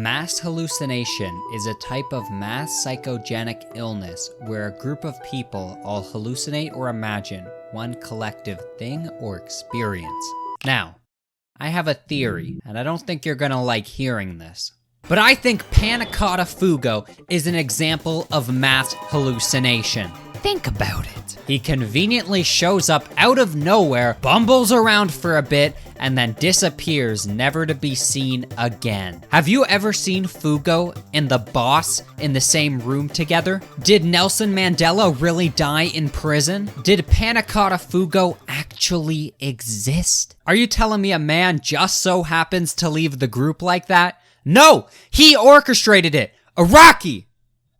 Mass hallucination is a type of mass psychogenic illness where a group of people all hallucinate or imagine one collective thing or experience. Now, I have a theory, and I don't think you're gonna like hearing this, but I think Pannacotta Fugo is an example of mass hallucination. Think about it. He conveniently shows up out of nowhere, bumbles around for a bit, and then disappears, never to be seen again. Have you ever seen Fugo and the boss in the same room together? Did Nelson Mandela really die in prison? Did Pannacotta Fugo actually exist? Are you telling me a man just so happens to leave the group like that? No! He orchestrated it! Araki!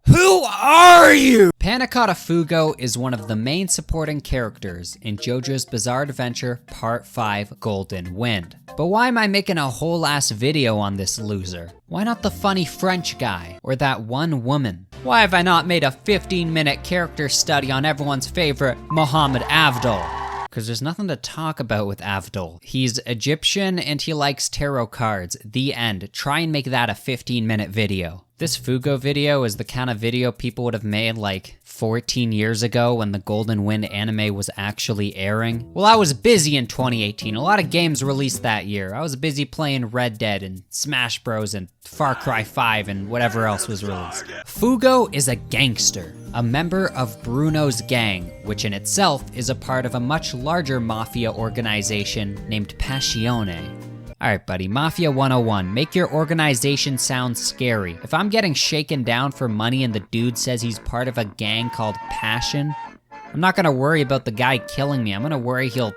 Who are you? Pannacotta Fugo is one of the main supporting characters in JoJo's Bizarre Adventure Part 5 Golden Wind. But why am I making a whole ass video on this loser? Why not the funny French guy or that one woman? Why have I not made a 15-minute character study on everyone's favorite Mohammed Avdol? Because there's nothing to talk about with Avdol. He's Egyptian and he likes tarot cards. The end. Try and make that a 15-minute video. This Fugo video is the kind of video people would have made like 14 years ago when the Golden Wind anime was actually airing. Well, I was busy in 2018. A lot of games released that year. I was busy playing Red Dead and Smash Bros and Far Cry 5 and whatever else was released. Fugo is a gangster, a member of Bruno's gang, which in itself is a part of a much larger mafia organization named Passione. Alright buddy, Mafia 101, make your organization sound scary. If I'm getting shaken down for money and the dude says he's part of a gang called Passion, I'm not gonna worry about the guy killing me. I'm gonna worry he'll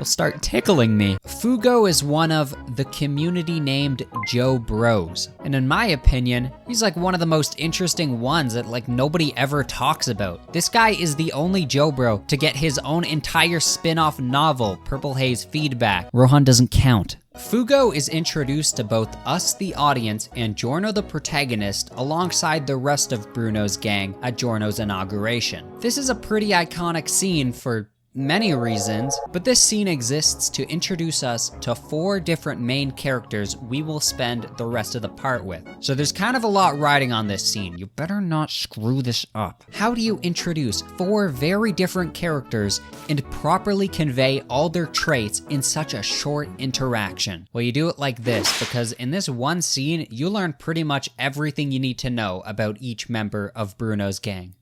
start tickling me. Fugo is one of the community named Joe Bros. And in my opinion, he's like one of the most interesting ones that like nobody ever talks about. This guy is the only Joe Bro to get his own entire spin-off novel, Purple Haze Feedback. Rohan doesn't count. Fugo is introduced to both us, the audience, and Giorno, the protagonist, alongside the rest of Bruno's gang at Giorno's inauguration. This is a pretty iconic scene for many reasons, but this scene exists to introduce us to 4 different main characters we will spend the rest of the part with. So there's kind of a lot riding on this scene. You better not screw this up. How do you introduce 4 very different characters and properly convey all their traits in such a short interaction? Well, you do it like this, because in this one scene, you learn pretty much everything you need to know about each member of Bruno's gang.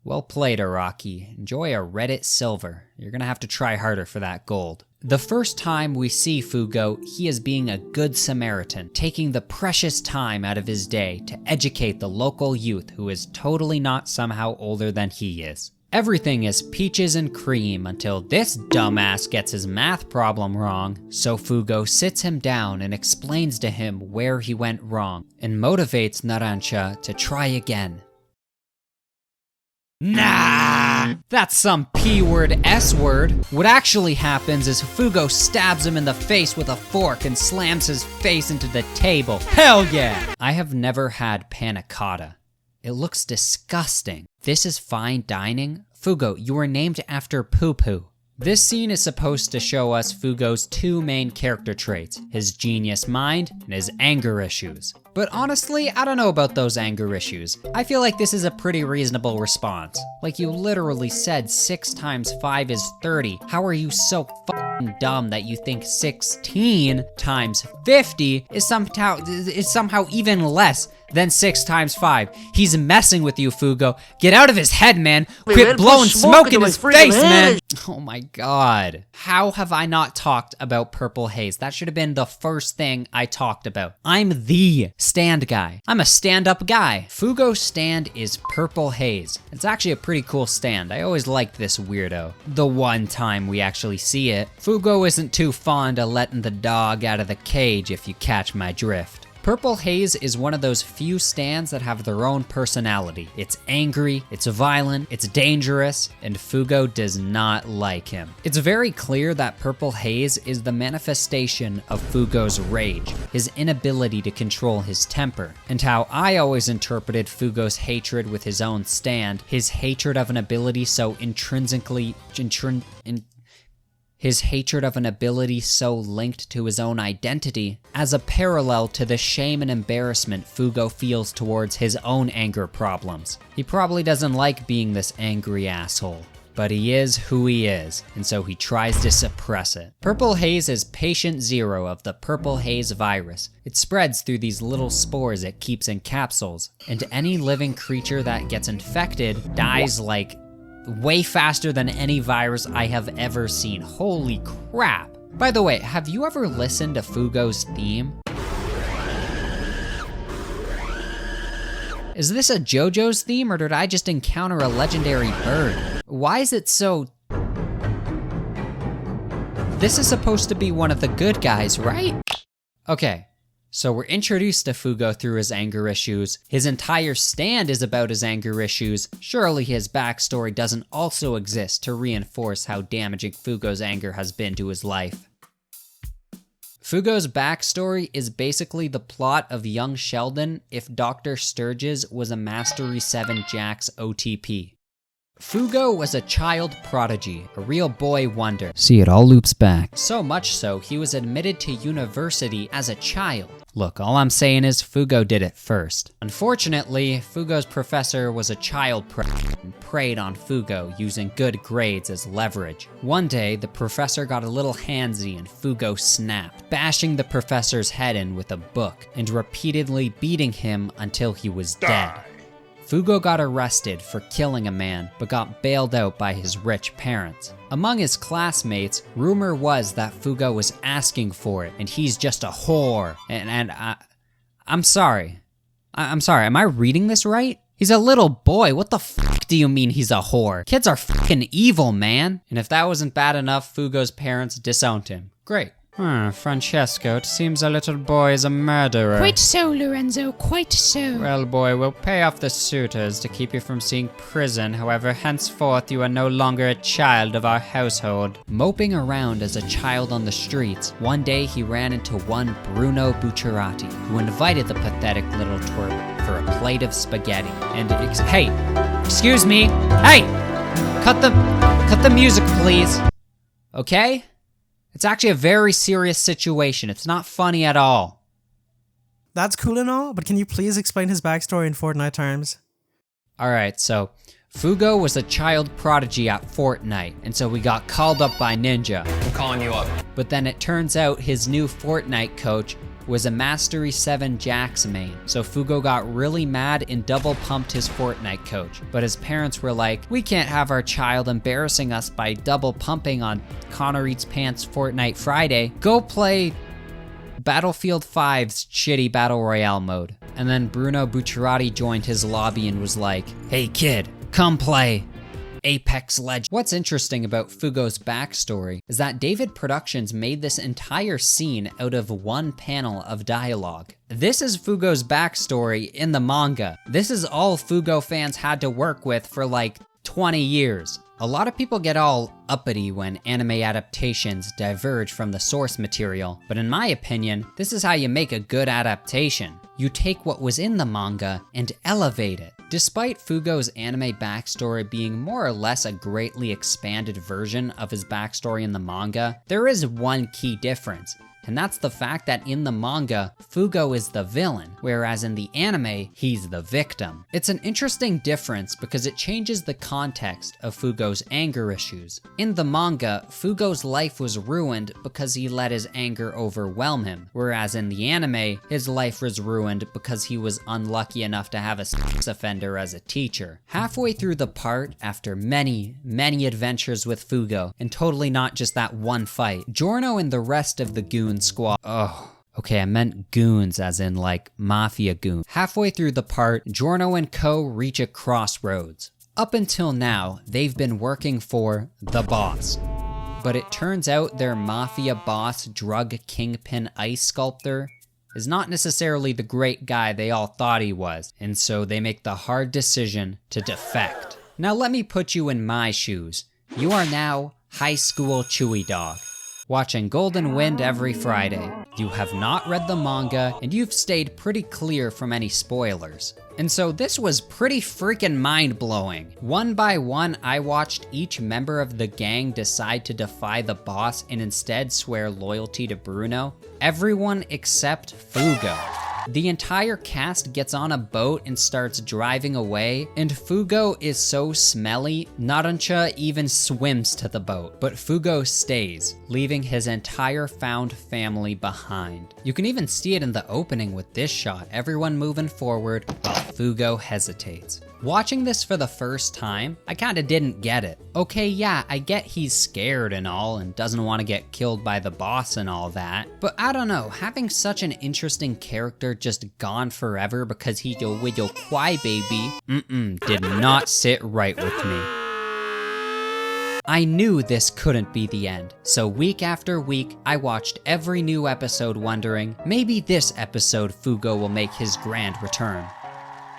Well played, Araki. Enjoy a Reddit silver. You're gonna have to try harder for that gold. The first time we see Fugo, he is being a good Samaritan, taking the precious time out of his day to educate the local youth who is totally not somehow older than he is. Everything is peaches and cream until this dumbass gets his math problem wrong, so Fugo sits him down and explains to him where he went wrong, and motivates Narancia to try again. Nah, that's some P-word, S-word. What actually happens is Fugo stabs him in the face with a fork and slams his face into the table. Hell yeah! I have never had pannacotta. It looks disgusting. This is fine dining? Fugo, you were named after poo-poo. This scene is supposed to show us Fugo's 2 main character traits, his genius mind and his anger issues. But honestly, I don't know about those anger issues. I feel like this is a pretty reasonable response. Like you literally said 6 times 5 is 30. How are you so fucking dumb that you think 16 times 50 is somehow even less than 6 times 5? He's messing with you, Fugo. Get out of his head, man. Quit blowing smoke in his face, man. Oh my god. How have I not talked about Purple Haze? That should have been the first thing I talked about. I'm the stand guy. I'm a stand-up guy. Fugo's stand is Purple Haze. It's actually a pretty cool stand. I always liked this weirdo. The one time we actually see it. Fugo isn't too fond of letting the dog out of the cage, if you catch my drift. Purple Haze is one of those few stands that have their own personality. It's angry, it's violent, it's dangerous, and Fugo does not like him. It's very clear that Purple Haze is the manifestation of Fugo's rage, his inability to control his temper, and how I always interpreted Fugo's hatred with his own stand, his hatred of an ability so intrinsically his hatred of an ability so linked to his own identity, as a parallel to the shame and embarrassment Fugo feels towards his own anger problems. He probably doesn't like being this angry asshole, but he is who he is, and so he tries to suppress it. Purple Haze is patient zero of the Purple Haze virus. It spreads through these little spores it keeps in capsules, and any living creature that gets infected dies like way faster than any virus I have ever seen. Holy crap. By the way, have you ever listened to Fugo's theme? Is this a JoJo's theme, or did I just encounter a legendary bird? Why is it so... This is supposed to be one of the good guys, right? Okay, so we're introduced to Fugo through his anger issues. His entire stand is about his anger issues. Surely his backstory doesn't also exist to reinforce how damaging Fugo's anger has been to his life. Fugo's backstory is basically the plot of young Sheldon if Dr. Sturges was a Mastery 7 Jax OTP. Fugo was a child prodigy, a real boy wonder. See, it all loops back. So much so, he was admitted to university as a child. Look, all I'm saying is Fugo did it first. Unfortunately, Fugo's professor was a child predator and preyed on Fugo using good grades as leverage. One day, the professor got a little handsy and Fugo snapped, bashing the professor's head in with a book and repeatedly beating him until he was dead. Fugo got arrested for killing a man, but got bailed out by his rich parents. Among his classmates, rumor was that Fugo was asking for it, and he's just a whore. I'm sorry. I'm sorry, am I reading this right? He's a little boy, what the fuck do you mean he's a whore? Kids are fucking evil, man. And if that wasn't bad enough, Fugo's parents disowned him. Great. Francesco, it seems our little boy is a murderer. Quite so, Lorenzo, quite so. Well, boy, we'll pay off the suitors to keep you from seeing prison. However, henceforth you are no longer a child of our household. Moping around as a child on the streets, one day he ran into one Bruno Bucciarati, who invited the pathetic little twerp for a plate of spaghetti. And hey, excuse me, hey, cut the music, please. Okay? It's actually a very serious situation. It's not funny at all. That's cool and all, but can you please explain his backstory in Fortnite terms? Alright, so Fugo was a child prodigy at Fortnite, and so we got called up by Ninja. I'm calling you up. But then it turns out his new Fortnite coach was a Mastery 7 Jax main, so Fugo got really mad and double pumped his Fortnite coach. But his parents were like, we can't have our child embarrassing us by double pumping on Connor Eats Pants Fortnite Friday. Go play Battlefield 5's shitty Battle Royale mode. And then Bruno Bucciarati joined his lobby and was like, hey kid, come play Apex Legends. What's interesting about Fugo's backstory is that David Productions made this entire scene out of one panel of dialogue. This is Fugo's backstory in the manga. This is all Fugo fans had to work with for like 20 years. A lot of people get all uppity when anime adaptations diverge from the source material, but in my opinion, this is how you make a good adaptation. You take what was in the manga and elevate it. Despite Fugo's anime backstory being more or less a greatly expanded version of his backstory in the manga, there is one key difference. And that's the fact that in the manga, Fugo is the villain, whereas in the anime, he's the victim. It's an interesting difference because it changes the context of Fugo's anger issues. In the manga, Fugo's life was ruined because he let his anger overwhelm him, whereas in the anime, his life was ruined because he was unlucky enough to have a sex offender as a teacher. Halfway through the part, after many adventures with Fugo, and totally not just that one fight, Giorno and the rest of the goons squad. Okay, I meant goons as in like mafia goons. Halfway through the part, Giorno and co reach a crossroads. Up until now, they've been working for the boss. But it turns out their mafia boss, drug kingpin ice sculptor, is not necessarily the great guy they all thought he was, and so they make the hard decision to defect. Now let me put you in my shoes. You are now high school Chewy Dog. watching Golden Wind every Friday. You have not read the manga, and you've stayed pretty clear from any spoilers. And so this was pretty freaking mind-blowing. One by one, I watched each member of the gang decide to defy the boss and instead swear loyalty to Bruno. Everyone except Fugo. The entire cast gets on a boat and starts driving away, and Fugo is so smelly, Narancha even swims to the boat, but Fugo stays, leaving his entire found family behind. You can even see it in the opening with this shot, everyone moving forward while Fugo hesitates. Watching this for the first time, I kinda didn't get it. Okay, yeah, I get he's scared and all and doesn't want to get killed by the boss and all that, but I don't know, having such an interesting character just gone forever because he's a widow crybaby, did not sit right with me. I knew this couldn't be the end, so week after week, I watched every new episode wondering, maybe this episode Fugo will make his grand return.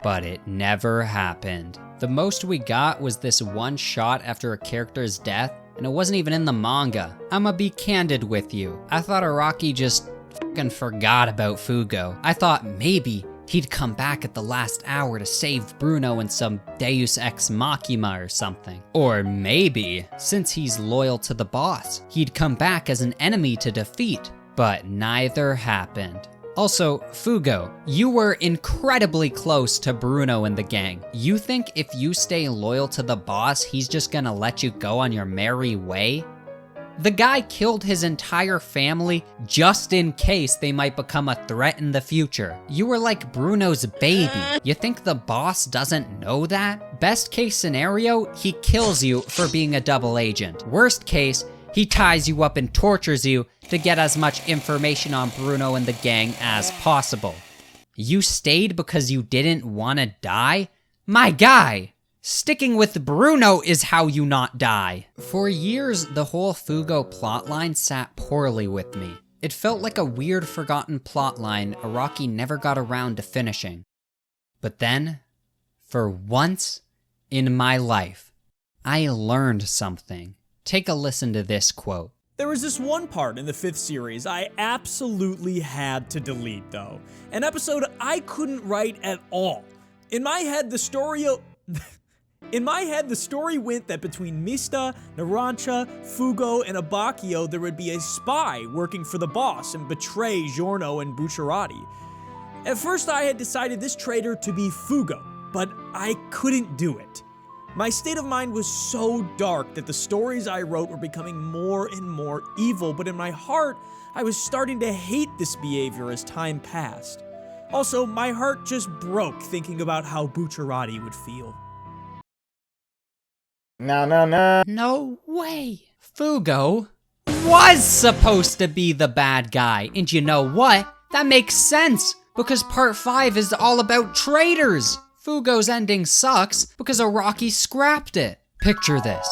But it never happened. The most we got was this one shot after a character's death, and it wasn't even in the manga. I'ma be candid with you. I thought Araki just fucking forgot about Fugo. I thought maybe he'd come back at the last hour to save Bruno in some Deus Ex Machina or something. Or maybe, since he's loyal to the boss, he'd come back as an enemy to defeat. But neither happened. Also, Fugo, you were incredibly close to Bruno and the gang. You think if you stay loyal to the boss, he's just gonna let you go on your merry way? The guy killed his entire family just in case they might become a threat in the future. You were like Bruno's baby. You think the boss doesn't know that? Best case scenario, he kills you for being a double agent. Worst case, he ties you up and tortures you to get as much information on Bruno and the gang as possible. You stayed because you didn't want to die? My guy! Sticking with Bruno is how you not die. For years, the whole Fugo plotline sat poorly with me. It felt like a weird forgotten plotline Araki never got around to finishing. But then, for once in my life, I learned something. Take a listen to this quote. There was this one part in the 5th series I absolutely had to delete though. An episode I couldn't write at all. In my head, the story went that between Mista, Narancha, Fugo, and Abakio there would be a spy working for the boss and betray Giorno and Bucciarati. At first I had decided this traitor to be Fugo, but I couldn't do it. My state of mind was so dark that the stories I wrote were becoming more and more evil, but in my heart, I was starting to hate this behavior as time passed. Also, my heart just broke thinking about how Bucciarati would feel. No way! Fugo was supposed to be the bad guy, and you know what? That makes sense, because part 5 is all about traitors! Fugo's ending sucks because Araki scrapped it. Picture this.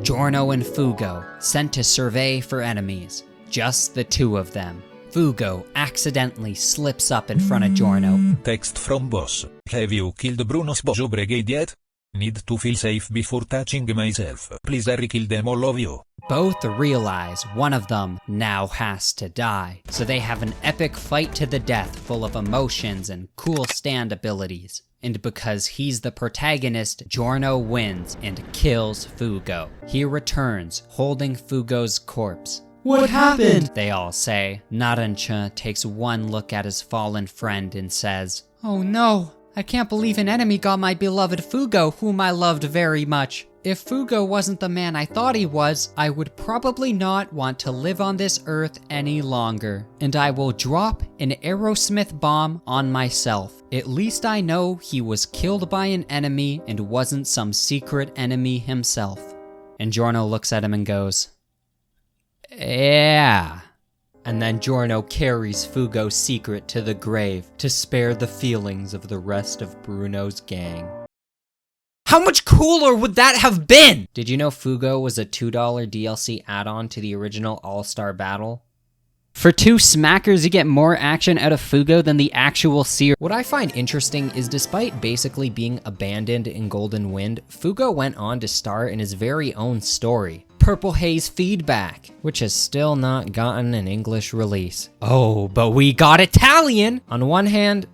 Giorno and Fugo sent to survey for enemies. Just the two of them. Fugo accidentally slips up in front of Giorno. Text from boss. Have you killed Bruno's Bojo Brigade yet? Need to feel safe before touching myself. Please Harry, kill them all of you. Both realize one of them now has to die, so they have an epic fight to the death full of emotions and cool stand abilities. And because he's the protagonist, Giorno wins and kills Fugo. He returns, holding Fugo's corpse. What happened? They all say. Narancha takes one look at his fallen friend and says, "Oh no, I can't believe an enemy got my beloved Fugo, whom I loved very much. If Fugo wasn't the man I thought he was, I would probably not want to live on this earth any longer. And I will drop an Aerosmith bomb on myself. At least I know he was killed by an enemy and wasn't some secret enemy himself." And Giorno looks at him and goes, "Yeah." And then Giorno carries Fugo's secret to the grave to spare the feelings of the rest of Bruno's gang. How much cooler would that have been? Did you know Fugo was a $2 DLC add-on to the original All-Star Battle? For 2 smackers, you get more action out of Fugo than the actual series. What I find interesting is despite basically being abandoned in Golden Wind, Fugo went on to star in his very own story. Purple Haze feedback, which has still not gotten an English release. Oh, but we got Italian! On one hand,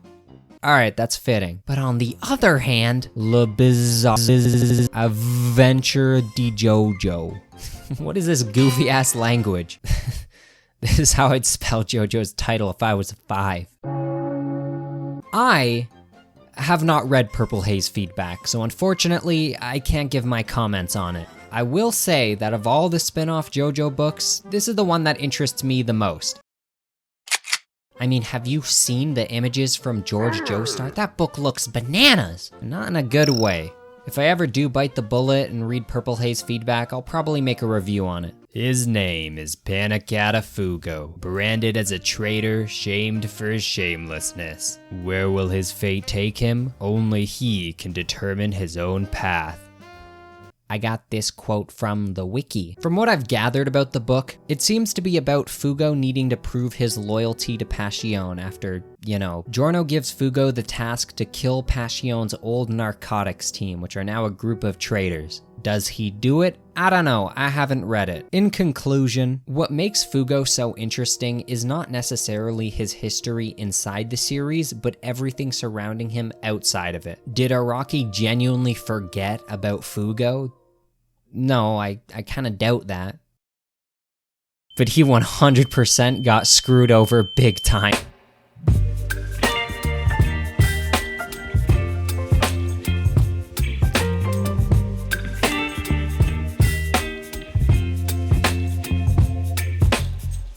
alright, that's fitting. But on the other hand, Le Bizarre Adventure di JoJo. What is this goofy ass language? This is how I'd spell JoJo's title if I was 5. I have not read Purple Haze feedback, so unfortunately, I can't give my comments on it. I will say that of all the spin-off JoJo books, this is the one that interests me the most. I mean, have you seen the images from George Joestar? That book looks bananas! Not in a good way. If I ever do bite the bullet and read Purple Haze feedback, I'll probably make a review on it. His name is Pannacotta Fugo, branded as a traitor, shamed for his shamelessness. Where will his fate take him? Only he can determine his own path. I got this quote from the wiki. From what I've gathered about the book, it seems to be about Fugo needing to prove his loyalty to Passion after, Giorno gives Fugo the task to kill Passion's old narcotics team, which are now a group of traitors. Does he do it? I don't know, I haven't read it. In conclusion, what makes Fugo so interesting is not necessarily his history inside the series, but everything surrounding him outside of it. Did Araki genuinely forget about Fugo? No, I kinda doubt that. But he 100% got screwed over big time.